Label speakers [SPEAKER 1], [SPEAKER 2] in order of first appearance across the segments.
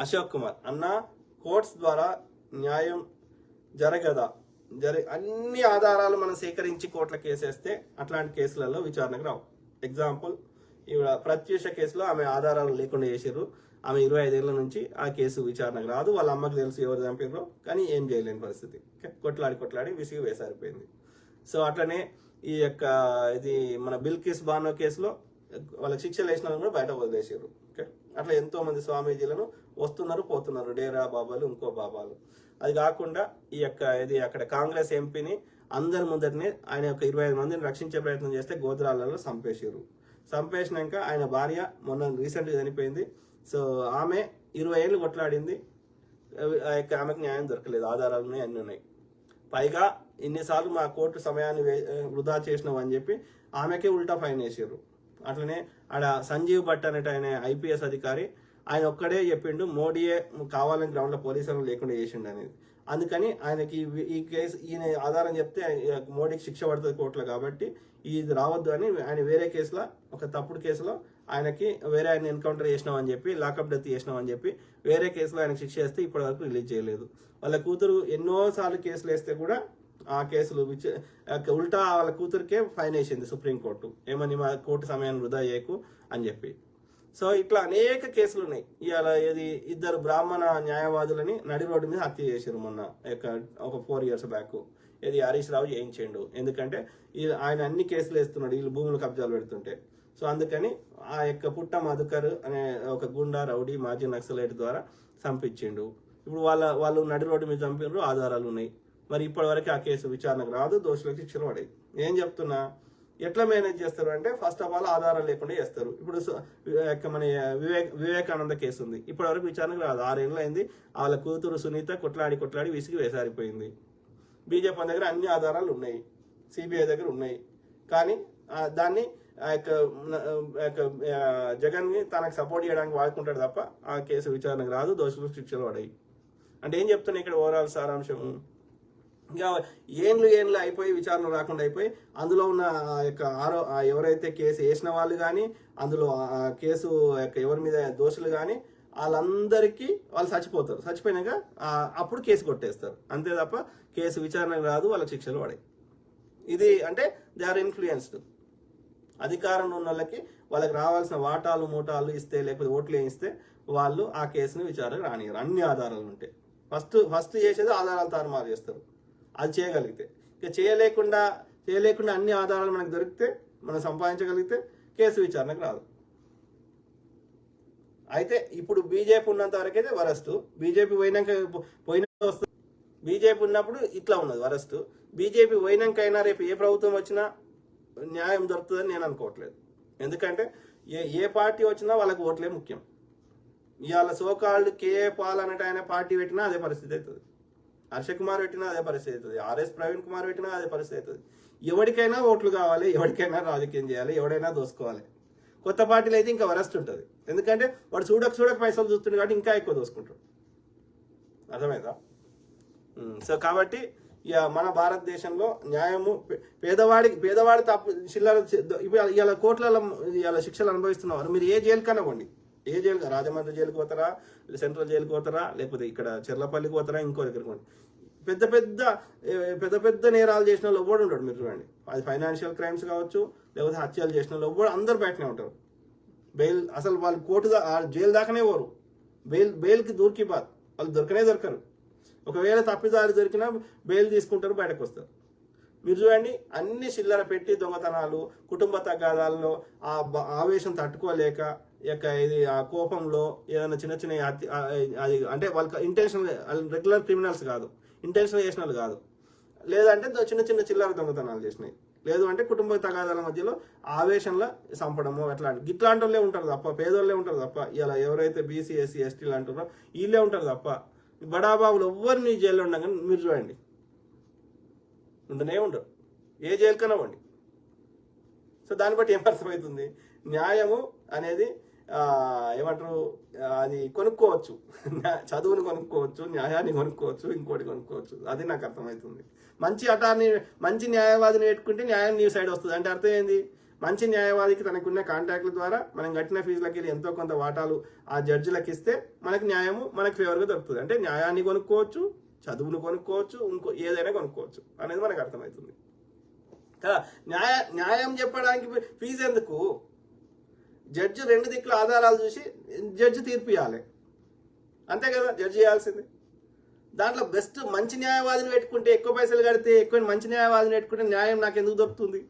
[SPEAKER 1] అశోక్ కుమార్ అన్న, కోర్ట్స్ ద్వారా న్యాయం జరగదా? అన్ని ఆధారాలు మనం సేకరించి కోర్టుల కేసేస్తే అట్లాంటి కేసులలో విచారణకు రావు. ఎగ్జాంపుల్, ఇవిడ ప్రత్యూష కేసులో ఆమె ఆధారాలు లేకుండా చేసారు. ఆమె 25 ఏళ్ల నుంచి ఆ కేసు విచారణకు రాదు. వాళ్ళ అమ్మకి తెలుసు ఎవరు చంపారో, కానీ ఏం చేయలేని పరిస్థితి. కొట్లాడి విసిగి వేసారిపోయింది. సో అట్లనే ఈ యొక్క ఇది మన బిల్కిస్ బానో కేసులో వాళ్ళకి శిక్షలు వేసిన కూడా బయట వదిలేసారు. అట్లా ఎంతో మంది స్వామీజీలను వస్తున్నారు పోతున్నారు, డేరా బాబాలు, ఇంకో బాబాలు. అది కాకుండా ఈ యొక్క ఇది అక్కడ కాంగ్రెస్ ఎంపీని అందరి ముందరిని ఆయన యొక్క 25 మందిని రక్షించే ప్రయత్నం చేస్తే గోద్రాలలో చంపేసినాక ఆయన భార్య మొన్న రీసెంట్గా చనిపోయింది. సో ఆమె 20 ఏళ్ళు కొట్లాడింది, ఆమెకు న్యాయం దొరకలేదు. ఆధారాలు ఉన్నాయి, అన్నీ ఉన్నాయి. పైగా ఇన్నిసార్లు మా కోర్టు సమయాన్ని వృధా చేసినావు అని చెప్పి ఆమెకే ఉల్టా ఫైన్ వేసారు. అట్లనే ఆడ సంజీవ్ భట్ అనేట ఆయన ఐపీఎస్ అధికారి, ఆయన ఒక్కడే చెప్పిండు మోడీయే కావాలని గ్రౌండ్లో పోలీసులు లేకుండా చేసిండు అనేది. అందుకని ఆయనకి ఈ కేసు ఈయన ఆధారం చెప్తే మోడీకి శిక్ష పడుతుంది కోర్టులో, కాబట్టి ఇది రావద్దు అని ఆయన వేరే కేసులో, ఒక తప్పుడు కేసులో ఆయనకి వేరే ఆయన ఎన్కౌంటర్ చేసినామని చెప్పి, లాకప్ డెత్ చేసినామని చెప్పి వేరే కేసులో ఆయనకు శిక్ష వేస్తే ఇప్పటి వరకు రిలీజ్ చేయలేదు. వాళ్ళ కూతురు ఎన్నోసార్లు కేసులు వేస్తే కూడా ఆ కేసులు ఉల్టా వాళ్ళ కూతురికే ఫైన్ వేసింది సుప్రీంకోర్టు, ఏమని మా కోర్టు సమయాన్ని వృధా చేయకు అని చెప్పి. సో ఇట్లా అనేక కేసులు ఉన్నాయి. ఇవాళ ఇది 2 బ్రాహ్మణ న్యాయవాదులని నడి రోడ్డు మీద హత్య చేశారు మొన్న ఒక 4 years బ్యాక్. ఇది హరీష్ రావు చేయించిండు, ఎందుకంటే ఆయన అన్ని కేసులు వేస్తున్నాడు వీళ్ళు భూములు కబ్జాలు పెడుతుంటే. సో అందుకని ఆ యొక్క పుట్ట మధుకర్ అనే ఒక గుండా రౌడీ మాజీ నక్సలైట్ ద్వారా చంపించిండు. ఇప్పుడు వాళ్ళు నడి రోడ్డు మీద చంపినారు, ఆధారాలు ఉన్నాయి. మరి ఇప్పటి వరకు ఆ కేసు విచారణకు రాదు, దోషులకు శిక్షలు పడాయి. ఏం చెప్తున్నా, ఎట్లా మేనేజ్ చేస్తారు అంటే ఫస్ట్ ఆఫ్ ఆల్ ఆధారాలు లేకుండా చేస్తారు. ఇప్పుడు మన వివేకానంద కేసు ఉంది, ఇప్పటి వరకు విచారణకు రాదు. 6 ఏళ్ళు అయింది. వాళ్ళ కూతురు సునీత కొట్లాడి విసిగి వేసారిపోయింది. బీజేపీ దగ్గర అన్ని ఆధారాలు ఉన్నాయి, సిబిఐ దగ్గర ఉన్నాయి, కానీ దాన్ని జగన్ ని తనకు సపోర్ట్ చేయడానికి వాడుకుంటాడు తప్ప ఆ కేసు విచారణకు రాదు, దోషులకు శిక్షలు పడాయి. అంటే ఏం చెప్తున్నా ఇక్కడ ఓవరాల్ సారాంశం, ఇంకా ఏండ్లు అయిపోయి విచారణ రాకుండా అయిపోయి అందులో ఉన్న ఎవరైతే కేసు వేసిన వాళ్ళు కానీ, అందులో కేసు ఎవరి మీద దోషులు కానీ వాళ్ళందరికీ వాళ్ళు చచ్చిపోతారు. చచ్చిపోయినాక అప్పుడు కేసు కొట్టేస్తారు, అంతే తప్ప కేసు విచారణకు రాదు, వాళ్ళకి శిక్షలు పడాయి. ఇది అంటే దే ఆర్ ఇన్ఫ్లుయెన్స్డ్. అధికారంలో ఉన్న వాళ్ళకి వాళ్ళకి రావాల్సిన వాటాలు మూటాలు ఇస్తే, లేకపోతే ఓట్లు వేయిస్తే వాళ్ళు ఆ కేసుని విచారణకు రానియరు, అన్ని ఆధారాలు ఉంటే. ఫస్ట్ చేసేది ఆధారాలు తారుమారు చేస్తారు. అది చేయగలిగితే, ఇక చేయలేకుండా అన్ని ఆధారాలు మనకు దొరికితే, మనం సంపాదించగలిగితే కేసు విచారణకు రాదు. అయితే ఇప్పుడు బీజేపీ ఉన్నంత వరకు అయితే వరస్ట్. బీజేపీ పోయినాక వస్తుంది. బీజేపీ ఉన్నప్పుడు ఇట్లా ఉన్నది వరస్ట్. బీజేపీ పోయినాకైనా రేపు ఏ ప్రభుత్వం వచ్చినా న్యాయం దొరుకుతుందని నేను అనుకోవట్లేదు. ఎందుకంటే ఏ పార్టీ వచ్చినా వాళ్ళకి ఓట్లే ముఖ్యం. ఇవాళ సోకాల్డ్ కేఏ పాల్ అనేట ఆయన పార్టీ పెట్టినా అదే పరిస్థితి అవుతుంది, హర్ష కుమార్ పెట్టినా అదే పరిస్థితి అవుతుంది, ఆర్ఎస్ ప్రవీణ్ కుమార్ పెట్టినా అదే పరిస్థితి అవుతుంది. ఎవరికైనా ఓట్లు కావాలి, ఎవరికైనా రాజకీయం చేయాలి, ఎవడైనా దోసుకోవాలి. కొత్త పార్టీలు అయితే ఇంకా వరస్ట్ ఉంటుంది, ఎందుకంటే వాడు చూడక పైసలు చూస్తుంది కాబట్టి ఇంకా ఎక్కువ దోసుకుంటాడు. అర్థమైందా? సో కాబట్టి ఇక మన భారతదేశంలో న్యాయము పేదవాడి తప్పు చిల్లర ఇవాళ కోట్ల ఇవాళ శిక్షలు అనుభవిస్తున్నవారు మీరు ఏ జైలు కనవ్వండి, ఏ జైలు, రాజమండ్రి జైలుకి పోతారా, సెంట్రల్ జైలుకి పోతారా, లేకపోతే ఇక్కడ చెర్లపల్లికి పోతారా, ఇంకో దగ్గరికి పోండి, పెద్ద పెద్ద నేరాలు చేసిన వాళ్ళు ఎవ్వడు ఉంటాడు. మీరు చూడండి, అది ఫైనాన్షియల్ క్రైమ్స్ కావచ్చు, లేకపోతే హత్యలు చేసిన వాళ్ళు ఎవ్వడు, అందరు బయటనే ఉంటారు. బెయిల్ అసలు వాళ్ళు జైలు దాకానే పోరు, బెయిల్కి దూరికి బాద్ వాళ్ళు దొరకరు. ఒకవేళ తప్పిదారి దొరికినా బెయిల్ తీసుకుంటారు, బయటకు వస్తారు. మీరు చూడండి, అన్ని చిల్లర పెట్టి దొంగతనాలు, కుటుంబ తగాదాల్లో ఆ ఆవేశం తట్టుకోలేక ఇది ఆ కోపంలో ఏదైనా చిన్న అది అంటే వాళ్ళకి ఇంటెన్షన్, రెగ్యులర్ క్రిమినల్స్ కాదు, ఇంటెన్షన్ చేసిన వాళ్ళు కాదు, లేదంటే చిన్న చిల్లర దొంగతనాలు చేసినాయి, లేదు అంటే కుటుంబ తగాదాల మధ్యలో ఆవేశంలో చంపడము, ఇట్లాంటి వాళ్ళే ఉంటారు తప్ప, పేదోళ్ళే ఉంటారు తప్ప. ఇలా ఎవరైతే బీసీ ఎస్సీ ఎస్టీలు అంటారో వీళ్ళే ఉంటారు తప్ప బడాబాబులు ఎవ్వరిని జైల్లో ఉండగా మీరు చూడండి, ఉండనే ఉండరు, ఏ జైలు కనవ్వండి. సో దాన్ని బట్టి ఏమర్థమవుతుంది, న్యాయము అనేది ఏమంటారు, అది కొనుక్కోవచ్చు, చదువుని కొనుక్కోవచ్చు, న్యాయాన్ని కొనుక్కోవచ్చు, ఇంకోటి కొనుక్కోవచ్చు. అది నాకు అర్థమవుతుంది. మంచి న్యాయవాదిని పెట్టుకుంటే న్యాయం నీ సైడ్ వస్తుంది అంటే అర్థం ఏంది, మంచి న్యాయవాదికి తనకున్న కాంటాక్ట్ల ద్వారా మనం కట్టిన ఫీజులకి వెళ్ళి ఎంతో కొంత వాటాలు ఆ జడ్జిలకు ఇస్తే మనకి న్యాయము మనకి ఫేవర్గా దొరుకుతుంది. అంటే న్యాయాన్ని కొనుక్కోవచ్చు, చదువును కొనుక్కోవచ్చు, ఇంకో ఏదైనా కొనుక్కోవచ్చు అనేది మనకు అర్థమవుతుంది కదా. న్యాయం చెప్పడానికి ఫీజు ఎందుకు? జడ్జి 2 దిక్కుల ఆధారాలు చూసి జడ్జి తీర్పు ఇవ్వాలి, అంతే కదా జడ్జి చేయాల్సింది. దాంట్లో బెస్ట్ మంచి న్యాయవాదిని పెట్టుకుంటే, ఎక్కువ పైసలు కడితే ఎక్కువ మంచి న్యాయవాదిని పెట్టుకుంటే న్యాయం నాకు ఎందుకు దొరుకుతుంది?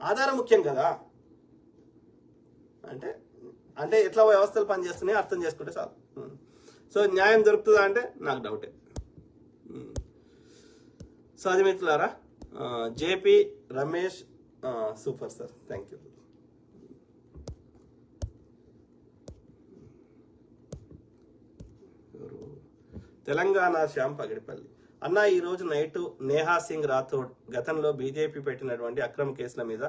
[SPEAKER 1] ఆధారం ముఖ్యం కదా. అంటే అంటే ఎట్లా వ్యవస్థలు పనిచేస్తున్నాయో అర్థం చేసుకుంటే చాలు. సో న్యాయం దొరుకుతుందా అంటే నాకు డౌటే. సో అది మిత్రులారా, JP Ramesh super sir, thank you. Telangana Shyam Pagidipalli అన్న, ఈ రోజు నైట్ నేహా సింగ్ రాథోడ్ గతంలో బీజేపీ పెట్టినటువంటి అక్రమ కేసుల మీద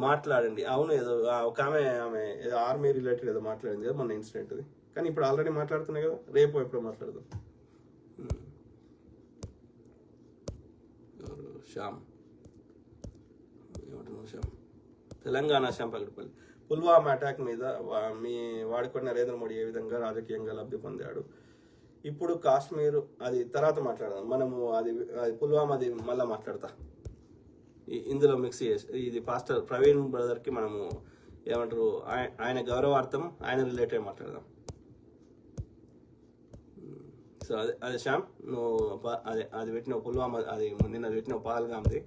[SPEAKER 1] మాట్లాడండి. అవును, ఏదో ఒక ఆమె ఏదో ఆర్మీ రిలేటెడ్ ఏదో మాట్లాడింది కదా మొన్న ఇన్సిడెంట్ అది, కానీ ఇప్పుడు ఆల్రెడీ మాట్లాడుతున్నాయి కదా, రేపు ఎప్పుడు మాట్లాడదాం. శ్యామ్ ఏమంటున్నావు శ్యామ్? తెలంగాణ శ్యామ్ పగిడిపల్లి, పుల్వామా అటాక్ మీద మీ వాడుకొని నరేంద్ర మోడీ ఏ విధంగా రాజకీయంగా లబ్ధి పొందాడు, ఇప్పుడు కాశ్మీర్ అది తర్వాత మాట్లాడదాం మనము. అది పుల్వామాది మళ్ళీ మాట్లాడతా, ఇందులో మిక్స్ చేసి ఇది పాస్టర్ ప్రవీణ్ బ్రదర్కి మనము ఏమంటారు ఆయన గౌరవార్థం ఆయన రిలేటెడ్ మాట్లాడదాం. సో అదే శ్యామ్, నువ్వు అది పెట్టిన పుల్వామా, అది నిన్న పెట్టిన పహల్గామ్ది.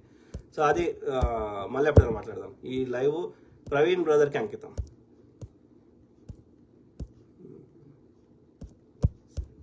[SPEAKER 1] సో అది మళ్ళీ ఎప్పుడైనా మాట్లాడదాం. ఈ లైవ్ ప్రవీణ్ బ్రదర్కి అంకితం.